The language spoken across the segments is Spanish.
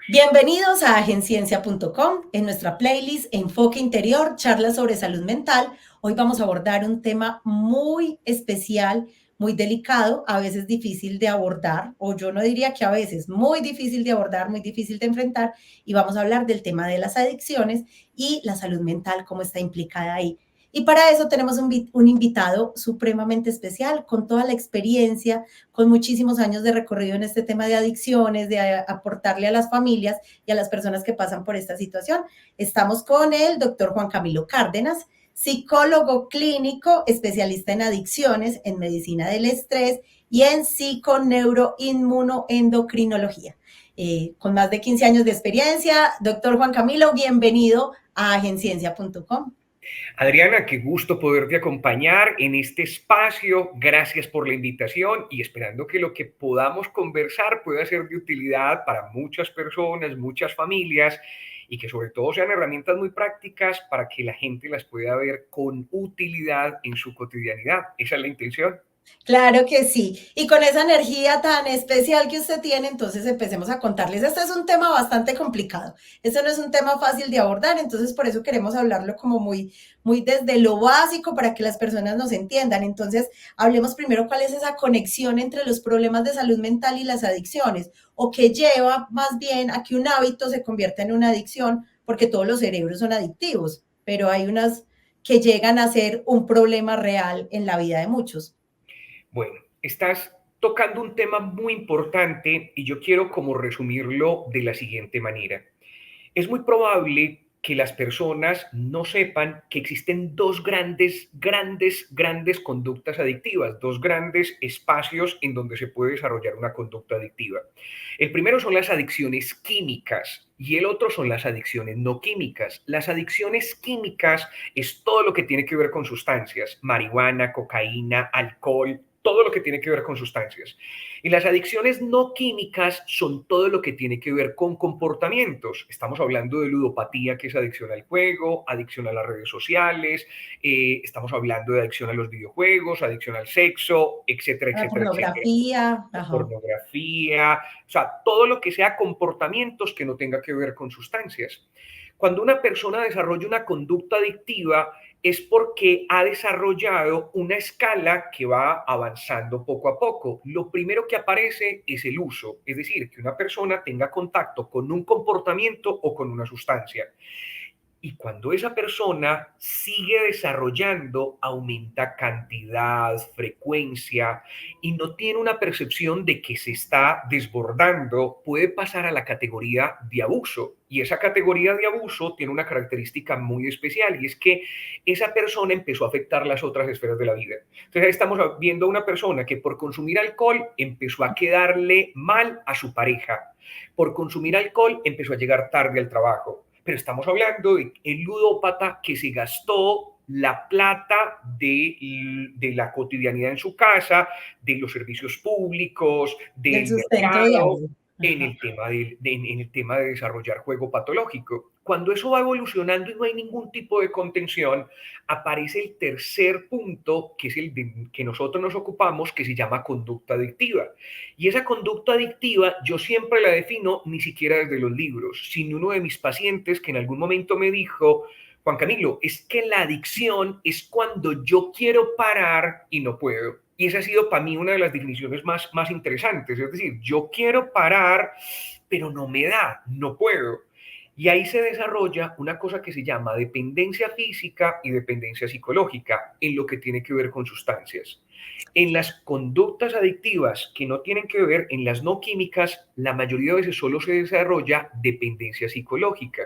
Bienvenidos a agenciencia.com. En nuestra playlist Enfoque Interior, charlas sobre salud mental. Hoy vamos a abordar un tema muy especial, muy delicado, a veces difícil de abordar, o yo no diría que a veces, muy difícil de abordar, muy difícil de enfrentar, y vamos a hablar del tema de las adicciones y la salud mental, cómo está implicada ahí. Y para eso tenemos un invitado supremamente especial, con toda la experiencia, con muchísimos años de recorrido en este tema de adicciones, de aportarle a las familias y a las personas que pasan por esta situación. Estamos con el doctor Juan Camilo Cárdenas, psicólogo clínico, especialista en adicciones, en medicina del estrés y en psiconeuroinmunoendocrinología. Con más de 15 años de experiencia, doctor Juan Camilo, bienvenido a agenciencia.com. Adriana, qué gusto poderte acompañar en este espacio. Gracias por la invitación y esperando que lo que podamos conversar pueda ser de utilidad para muchas personas, muchas familias y que sobre todo sean herramientas muy prácticas para que la gente las pueda ver con utilidad en su cotidianidad. Esa es la intención. Claro que sí. Y con esa energía tan especial que usted tiene, entonces empecemos a contarles. Este es un tema bastante complicado. Este no es un tema fácil de abordar, entonces por eso queremos hablarlo como muy desde lo básico para que las personas nos entiendan. Entonces, hablemos primero cuál es esa conexión entre los problemas de salud mental y las adicciones, o que lleva más bien a que un hábito se convierta en una adicción, porque todos los cerebros son adictivos, pero hay unas que llegan a ser un problema real en la vida de muchos. Bueno, estás tocando un tema muy importante y yo quiero como resumirlo de la siguiente manera. Es muy probable que las personas no sepan que existen dos grandes conductas adictivas, dos grandes espacios en donde se puede desarrollar una conducta adictiva. El primero son las adicciones químicas y el otro son las adicciones no químicas. Las adicciones químicas es todo lo que tiene que ver con sustancias, marihuana, cocaína, alcohol, todo lo que tiene que ver con sustancias. Y las adicciones no químicas son todo lo que tiene que ver con comportamientos. Estamos hablando de ludopatía, que es adicción al juego, adicción a las redes sociales, estamos hablando de adicción a los videojuegos, adicción al sexo, etcétera, La etcétera, etcétera. pornografía, ajá. Pornografía, o sea, todo lo que sea comportamientos que no tenga que ver con sustancias. Cuando una persona desarrolla una conducta adictiva es porque ha desarrollado una escala que va avanzando poco a poco. Lo primero que aparece es el uso, es decir, que una persona tenga contacto con un comportamiento o con una sustancia. Y cuando esa persona sigue desarrollando, aumenta cantidad, frecuencia y no tiene una percepción de que se está desbordando, puede pasar a la categoría de abuso. Y esa categoría de abuso tiene una característica muy especial y es que esa persona empezó a afectar las otras esferas de la vida. Entonces ahí estamos viendo a una persona que por consumir alcohol empezó a quedarle mal a su pareja. Por consumir alcohol empezó a llegar tarde al trabajo, pero estamos hablando de el ludópata que se gastó la plata de la cotidianidad en su casa, de los servicios públicos, Del del sustento mercado, diario. en Ajá. el tema en el tema de desarrollar juego patológico. Cuando eso va evolucionando y no hay ningún tipo de contención, aparece el tercer punto, que es el de, que nosotros nos ocupamos, que se llama conducta adictiva. Y esa conducta adictiva yo siempre la defino ni siquiera desde los libros, sino uno de mis pacientes que en algún momento me dijo, Juan Camilo, es que la adicción es cuando yo quiero parar y no puedo. Y esa ha sido para mí una de las definiciones más interesantes. Es decir, yo quiero parar, pero no me da, no puedo. Y ahí se desarrolla una cosa que se llama dependencia física y dependencia psicológica en lo que tiene que ver con sustancias. En las conductas adictivas que no tienen que ver, en las no químicas, la mayoría de veces solo se desarrolla dependencia psicológica.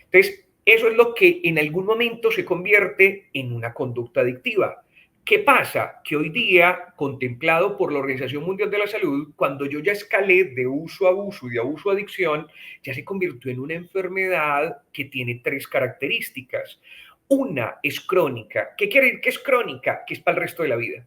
Entonces, eso es lo que en algún momento se convierte en una conducta adictiva. ¿Qué pasa? Que hoy día, contemplado por la Organización Mundial de la Salud, cuando yo ya escalé de uso a abuso y de abuso a adicción, ya se convirtió en una enfermedad que tiene tres características. Una es crónica. ¿Qué quiere decir que es crónica? Que es para el resto de la vida.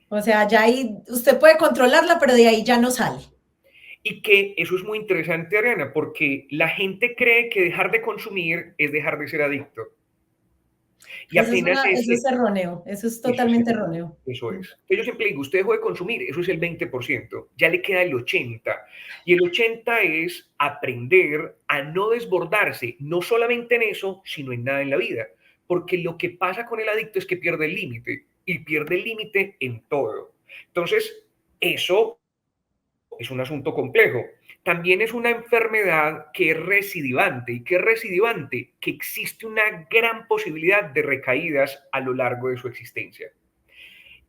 O sea, ya ahí usted puede controlarla, pero de ahí ya no sale. Y que eso es muy interesante, Ariana, porque la gente cree que dejar de consumir es dejar de ser adicto. Y apenas Eso es ese, erróneo, eso es eso es totalmente erróneo. erróneo. Eso es. Yo siempre digo, usted dejó de consumir, eso es el 20%, ya le queda el 80%. Y el 80% es aprender a no desbordarse, no solamente en eso, sino en nada en la vida. Porque lo que pasa con el adicto es que pierde el límite, y pierde el límite en todo. Entonces, eso es un asunto complejo. También es una enfermedad que es recidivante. ¿Y qué es recidivante? Que existe una gran posibilidad de recaídas a lo largo de su existencia.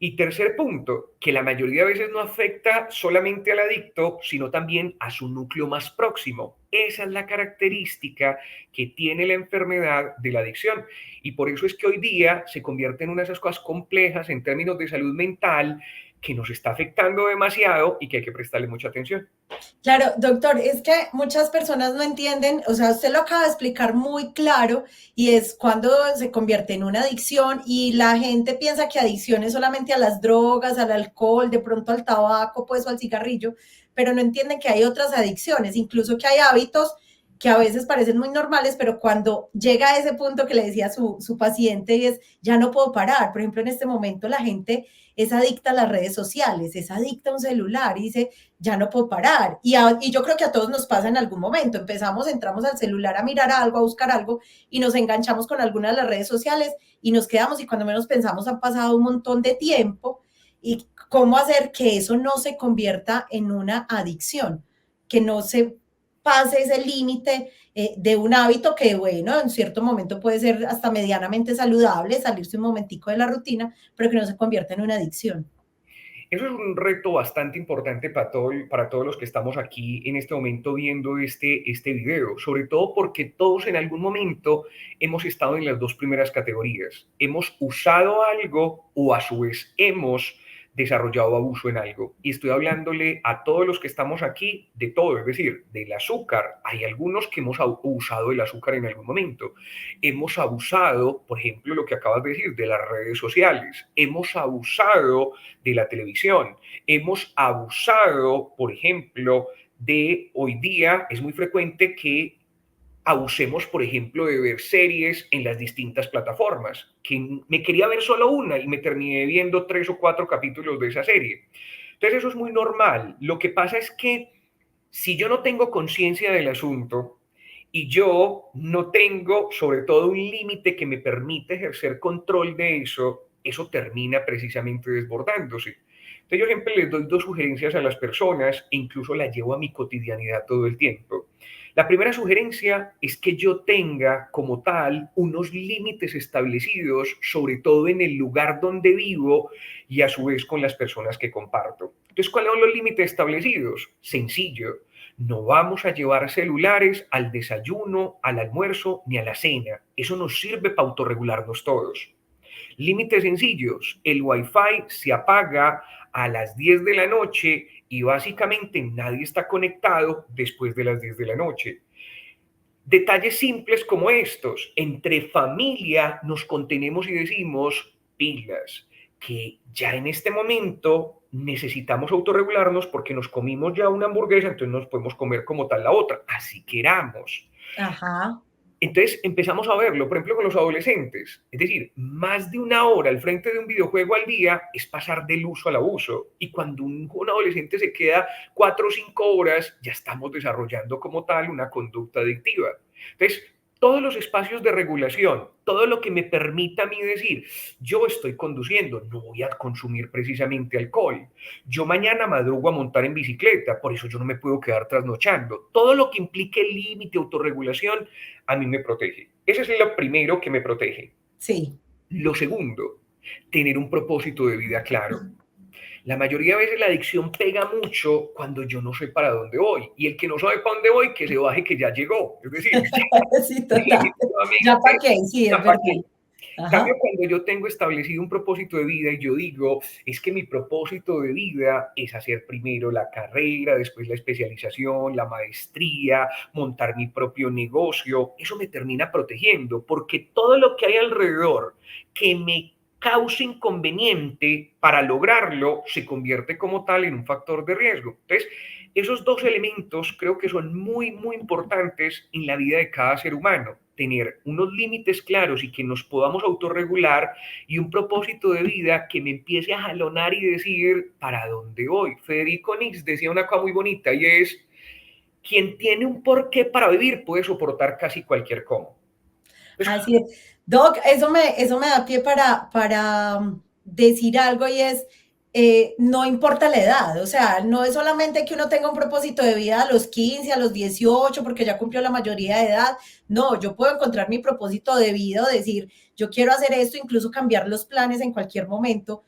Y tercer punto, que la mayoría de veces no afecta solamente al adicto, sino también a su núcleo más próximo. Esa es la característica que tiene la enfermedad de la adicción. Y por eso es que hoy día se convierte en una de esas cosas complejas en términos de salud mental que nos está afectando demasiado y que hay que prestarle mucha atención. Claro, doctor, es que muchas personas no entienden, o sea, usted lo acaba de explicar muy claro y es cuando se convierte en una adicción y la gente piensa que adicción es solamente a las drogas, al alcohol, de pronto al tabaco, pues o al cigarrillo, pero no entienden que hay otras adicciones, incluso que hay hábitos que a veces parecen muy normales, pero cuando llega a ese punto que le decía su paciente y es, ya no puedo parar, por ejemplo, en este momento la gente es adicta a las redes sociales, es adicta a un celular y dice, ya no puedo parar. Y yo creo que a todos nos pasa en algún momento. Empezamos, entramos al celular a mirar algo, a buscar algo y nos enganchamos con alguna de las redes sociales y nos quedamos y cuando menos pensamos han pasado un montón de tiempo. ¿Y cómo hacer que eso no se convierta en una adicción? Que no se pase ese límite de un hábito que, bueno, en cierto momento puede ser hasta medianamente saludable, salirse un momentico de la rutina, pero que no se convierta en una adicción. Eso es un reto bastante importante para todos los que estamos aquí en este momento viendo este video, sobre todo porque todos en algún momento hemos estado en las dos primeras categorías. Hemos usado algo o a su vez hemos desarrollado abuso en algo. Y estoy hablándole a todos los que estamos aquí de todo, es decir, del azúcar. Hay algunos que hemos usado el azúcar en algún momento. Hemos abusado, por ejemplo, lo que acabas de decir, de las redes sociales. Hemos abusado de la televisión. Hemos abusado, por ejemplo, de hoy día, es muy frecuente que abusemos, por ejemplo, de ver series en las distintas plataformas, que me quería ver solo una y me terminé viendo 3 o 4 capítulos de esa serie. Entonces eso es muy normal. Lo que pasa es que si yo no tengo conciencia del asunto y yo no tengo sobre todo un límite que me permite ejercer control de eso, eso termina precisamente desbordándose. Entonces yo siempre les doy dos sugerencias a las personas e incluso las llevo a mi cotidianidad todo el tiempo. La primera sugerencia es que yo tenga como tal unos límites establecidos, sobre todo en el lugar donde vivo y a su vez con las personas que comparto. Entonces, ¿cuáles son los límites establecidos? Sencillo, no vamos a llevar celulares al desayuno, al almuerzo ni a la cena. Eso nos sirve para autorregularnos todos. Límites sencillos, el Wi-Fi se apaga a las 10 de la noche y básicamente nadie está conectado después de las 10 de la noche. Detalles simples como estos, entre familia nos contenemos y decimos pilas, que ya en este momento necesitamos autorregularnos porque nos comimos ya una hamburguesa, entonces nos podemos comer como tal la otra, así queramos. Ajá. Entonces empezamos a verlo, por ejemplo, con los adolescentes. Es decir, más de una hora al frente de un videojuego al día es pasar del uso al abuso. Y cuando un adolescente se queda 4 o 5 horas, ya estamos desarrollando como tal una conducta adictiva. Entonces, todos los espacios de regulación, todo lo que me permita a mí decir, yo estoy conduciendo, no voy a consumir precisamente alcohol. Yo mañana madrugo a montar en bicicleta, por eso yo no me puedo quedar trasnochando. Todo lo que implique límite, autorregulación, a mí me protege. Ese es lo primero que me protege. Sí. Lo segundo, tener un propósito de vida claro. La mayoría de veces la adicción pega mucho cuando yo no sé para dónde voy. Y el que no sabe para dónde voy, que se baje que ya llegó. Es decir, ya, Sí, total. Ya definitivamente, para qué, sí, es ya para verdad. qué. Cambio Ajá. cuando yo tengo establecido un propósito de vida y yo digo, es que mi propósito de vida es hacer primero la carrera, después la especialización, la maestría, montar mi propio negocio, eso me termina protegiendo porque todo lo que hay alrededor que me causa inconveniente para lograrlo se convierte como tal en un factor de riesgo. Entonces, esos dos elementos creo que son muy, muy importantes en la vida de cada ser humano. Tener unos límites claros y que nos podamos autorregular y un propósito de vida que me empiece a jalonar y decir para dónde voy. Federico Nietzsche decía una cosa muy bonita y es: quien tiene un porqué para vivir puede soportar casi cualquier cómo. Así es. Doc, eso me da pie para decir algo y es, no importa la edad, o sea, no es solamente que uno tenga un propósito de vida a los 15, a los 18, porque ya cumplió la mayoría de edad. No, yo puedo encontrar mi propósito de vida o decir, yo quiero hacer esto, incluso cambiar los planes en cualquier momento,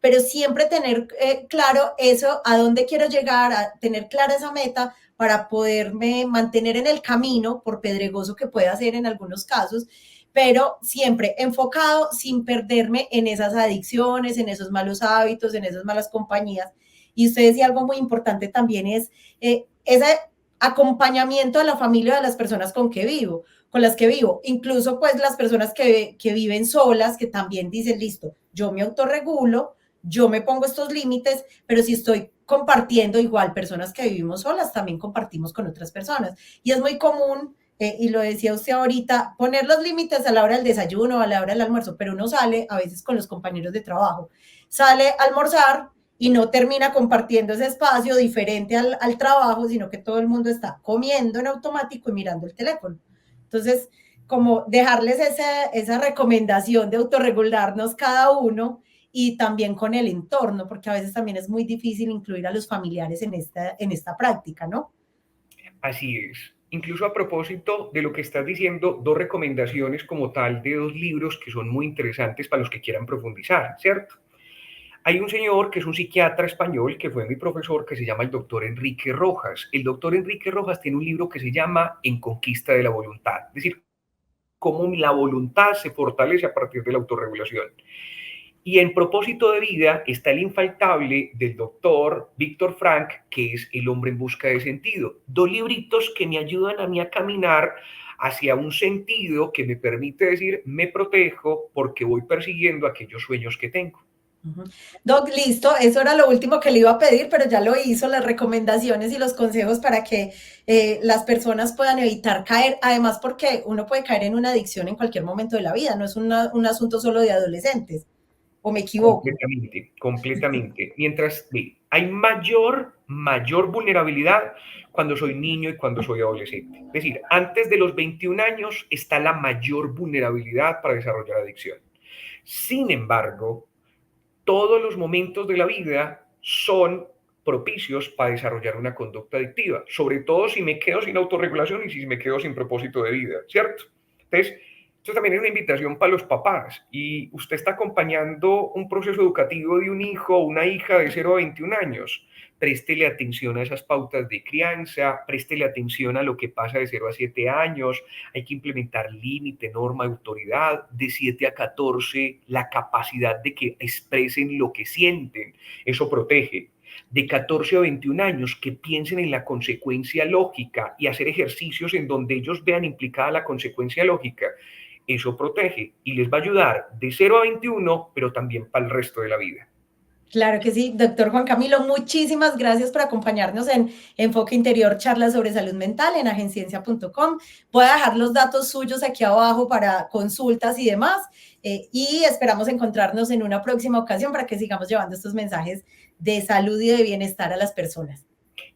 pero siempre tener claro eso, a dónde quiero llegar, a tener clara esa meta para poderme mantener en el camino, por pedregoso que pueda ser en algunos casos, pero siempre enfocado sin perderme en esas adicciones, en esos malos hábitos, en esas malas compañías. Y usted decía algo muy importante también es ese acompañamiento de la familia, de las personas con las que vivo, incluso pues las personas que viven solas, que también dicen, listo, yo me autorregulo, yo me pongo estos límites, pero si estoy compartiendo igual personas que vivimos solas, también compartimos con otras personas. Y es muy común, y lo decía usted ahorita, poner los límites a la hora del desayuno, a la hora del almuerzo, pero uno sale a veces con los compañeros de trabajo, sale a almorzar y no termina compartiendo ese espacio diferente al trabajo, sino que todo el mundo está comiendo en automático y mirando el teléfono. Entonces, como dejarles esa recomendación de autorregularnos cada uno y también con el entorno, porque a veces también es muy difícil incluir a los familiares en esta práctica, ¿no? Así es. Incluso a propósito de lo que estás diciendo, dos recomendaciones como tal de dos libros que son muy interesantes para los que quieran profundizar, ¿cierto? Hay un señor que es un psiquiatra español que fue mi profesor, que se llama el doctor Enrique Rojas. El doctor Enrique Rojas tiene un libro que se llama En Conquista de la Voluntad, es decir, cómo la voluntad se fortalece a partir de la autorregulación. Y en Propósito de Vida está el infaltable del doctor Víctor Frank, que es El hombre en busca de sentido. Dos libritos que me ayudan a mí a caminar hacia un sentido que me permite decir, me protejo porque voy persiguiendo aquellos sueños que tengo. Doc, listo, eso era lo último que le iba a pedir, pero ya lo hizo, las recomendaciones y los consejos para que las personas puedan evitar caer, además porque uno puede caer en una adicción en cualquier momento de la vida, no es un asunto solo de adolescentes, o me equivoco. Completamente, completamente. Mientras hay mayor vulnerabilidad cuando soy niño y cuando soy adolescente. Es decir, antes de los 21 años está la mayor vulnerabilidad para desarrollar adicción. Sin embargo, todos los momentos de la vida son propicios para desarrollar una conducta adictiva, sobre todo si me quedo sin autorregulación y si me quedo sin propósito de vida, ¿cierto? Entonces, esto también es una invitación para los papás y usted está acompañando un proceso educativo de un hijo o una hija de 0 a 21 años. Préstele atención a esas pautas de crianza, préstele atención a lo que pasa de 0 a 7 años, hay que implementar límite, norma, autoridad, de 7 a 14, la capacidad de que expresen lo que sienten, eso protege. De 14 a 21 años, que piensen en la consecuencia lógica y hacer ejercicios en donde ellos vean implicada la consecuencia lógica, eso protege y les va a ayudar de 0 a 21, pero también para el resto de la vida. Claro que sí, doctor Juan Camilo, muchísimas gracias por acompañarnos en Enfoque Interior, charlas sobre salud mental en agenciencia.com. Voy a dejar los datos suyos aquí abajo para consultas y demás, y esperamos encontrarnos en una próxima ocasión para que sigamos llevando estos mensajes de salud y de bienestar a las personas.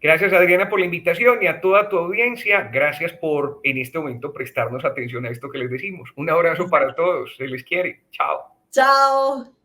Gracias, Adriana, por la invitación y a toda tu audiencia. Gracias por en este momento prestarnos atención a esto que les decimos. Un abrazo para todos. Se les quiere. Chao. Chao.